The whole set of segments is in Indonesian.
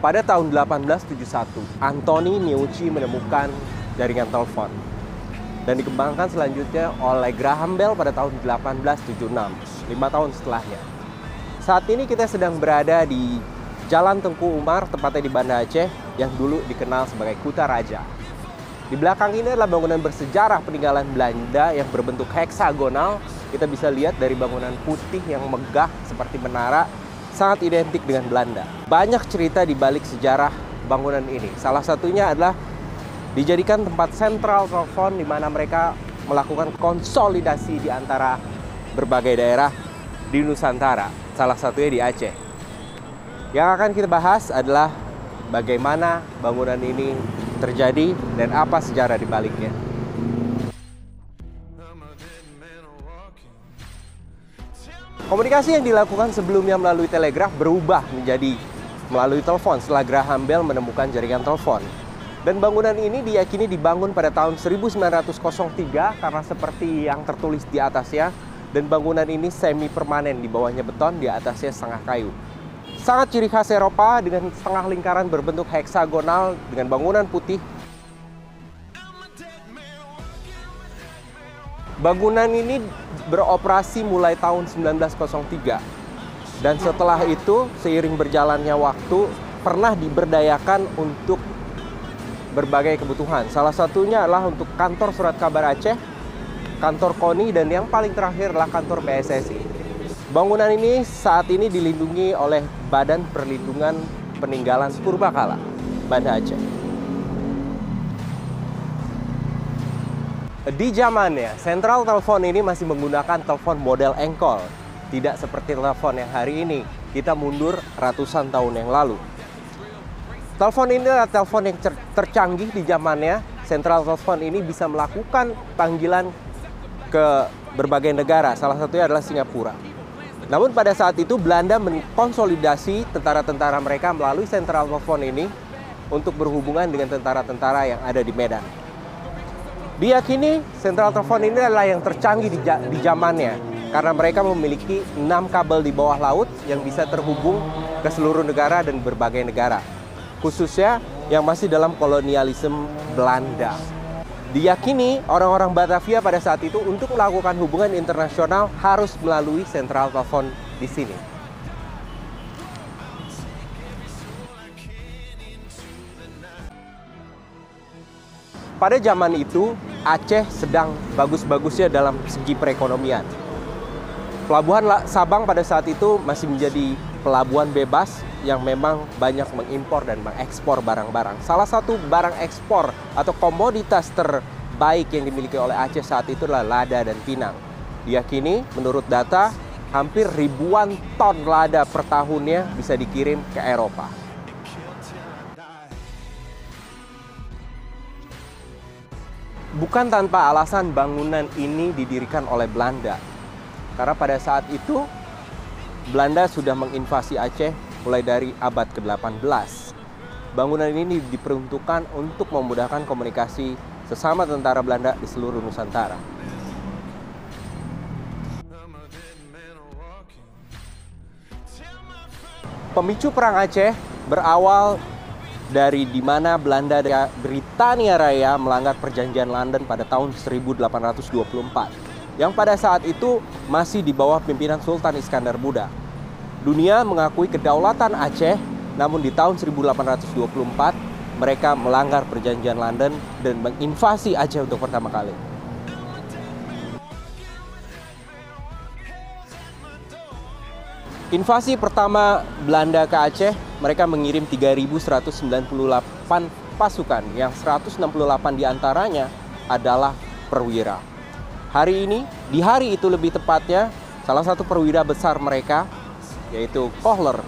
Pada tahun 1871, Antoni Meucci menemukan jaringan telepon dan dikembangkan selanjutnya oleh Graham Bell pada tahun 1876, 5 tahun setelahnya. Saat ini kita sedang berada di Jalan Tengku Umar, tepatnya di Banda Aceh, yang dulu dikenal sebagai Kuta Raja. Di belakang ini adalah bangunan bersejarah peninggalan Belanda yang berbentuk heksagonal. Kita bisa lihat dari bangunan putih yang megah seperti menara, sangat identik dengan Belanda. Banyak cerita di balik sejarah bangunan ini. Salah satunya adalah dijadikan tempat sentral telepon di mana mereka melakukan konsolidasi di antara berbagai daerah di Nusantara. Salah satunya di Aceh. Yang akan kita bahas adalah bagaimana bangunan ini terjadi dan apa sejarah di baliknya. Komunikasi yang dilakukan sebelumnya melalui telegraf berubah menjadi melalui telepon setelah Graham Bell menemukan jaringan telepon. Dan bangunan ini diyakini dibangun pada tahun 1903 karena seperti yang tertulis di atasnya. Dan bangunan ini semi permanen, di bawahnya beton, di atasnya setengah kayu. Sangat ciri khas Eropa dengan setengah lingkaran berbentuk heksagonal dengan bangunan putih. Bangunan ini beroperasi mulai tahun 1903 dan setelah itu seiring berjalannya waktu pernah diberdayakan untuk berbagai kebutuhan. Salah satunya adalah untuk kantor surat kabar Aceh, kantor KONI, dan yang paling terakhir adalah kantor PSSI. Bangunan ini saat ini dilindungi oleh Badan Perlindungan Peninggalan Purbakala Banda Aceh. Di zamannya, sentral telepon ini masih menggunakan telepon model engkol. Tidak seperti telepon yang hari ini. Kita mundur ratusan tahun yang lalu. Telepon ini adalah telepon yang tercanggih di zamannya. Sentral telepon ini bisa melakukan panggilan ke berbagai negara. Salah satunya adalah Singapura. Namun pada saat itu Belanda mengkonsolidasi tentara-tentara mereka melalui sentral telepon ini untuk berhubungan dengan tentara-tentara yang ada di Medan. Diyakini sentral telepon ini adalah yang tercanggih di zamannya karena mereka memiliki 6 kabel di bawah laut yang bisa terhubung ke seluruh negara dan berbagai negara, khususnya yang masih dalam kolonialisme Belanda. Diyakini orang-orang Batavia pada saat itu untuk melakukan hubungan internasional harus melalui sentral telepon di sini. Pada zaman itu, Aceh sedang bagus-bagusnya dalam segi perekonomian. Pelabuhan Sabang pada saat itu masih menjadi pelabuhan bebas yang memang banyak mengimpor dan mengekspor barang-barang. Salah satu barang ekspor atau komoditas terbaik yang dimiliki oleh Aceh saat itu adalah lada dan pinang. Diyakini menurut data, hampir ribuan ton lada per tahunnya bisa dikirim ke Eropa. Bukan tanpa alasan bangunan ini didirikan oleh Belanda. Karena pada saat itu, Belanda sudah menginvasi Aceh mulai dari abad ke-18. Bangunan ini diperuntukkan untuk memudahkan komunikasi sesama tentara Belanda di seluruh Nusantara. Pemicu Perang Aceh berawal dari di mana Belanda dan Britania Raya melanggar perjanjian London pada tahun 1824 yang pada saat itu masih di bawah pimpinan Sultan Iskandar Muda. Dunia mengakui kedaulatan Aceh, namun di tahun 1824 mereka melanggar perjanjian London dan menginvasi Aceh untuk pertama kali. Invasi pertama Belanda ke Aceh, mereka mengirim 3.198 pasukan yang 168 diantaranya adalah perwira. Hari ini, di hari itu lebih tepatnya, salah satu perwira besar mereka, yaitu Kohler,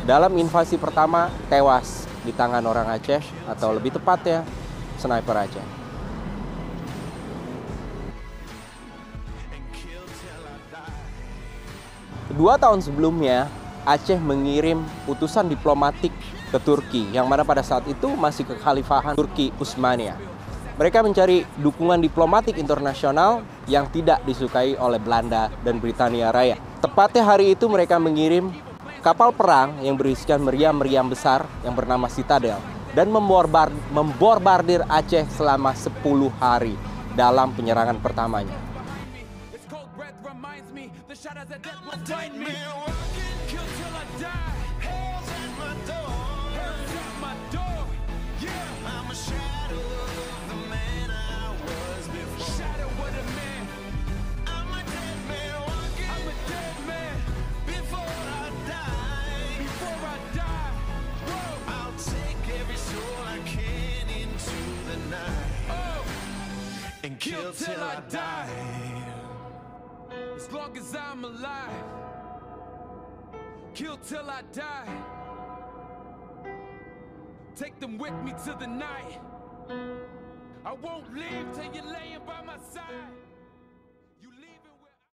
dalam invasi pertama tewas di tangan orang Aceh, atau lebih tepatnya, sniper Aceh. Dua tahun sebelumnya, Aceh mengirim utusan diplomatik ke Turki, yang mana pada saat itu masih kekhalifahan Turki Utsmaniyah. Mereka mencari dukungan diplomatik internasional yang tidak disukai oleh Belanda dan Britania Raya. Tepatnya hari itu mereka mengirim kapal perang yang berisikan meriam-meriam besar yang bernama Citadel dan memborbardir Aceh selama 10 hari dalam penyerangan pertamanya. Kill till I die. As long as I'm alive. Kill till I die. Take them with me to the night. I won't leave till you're laying by my side.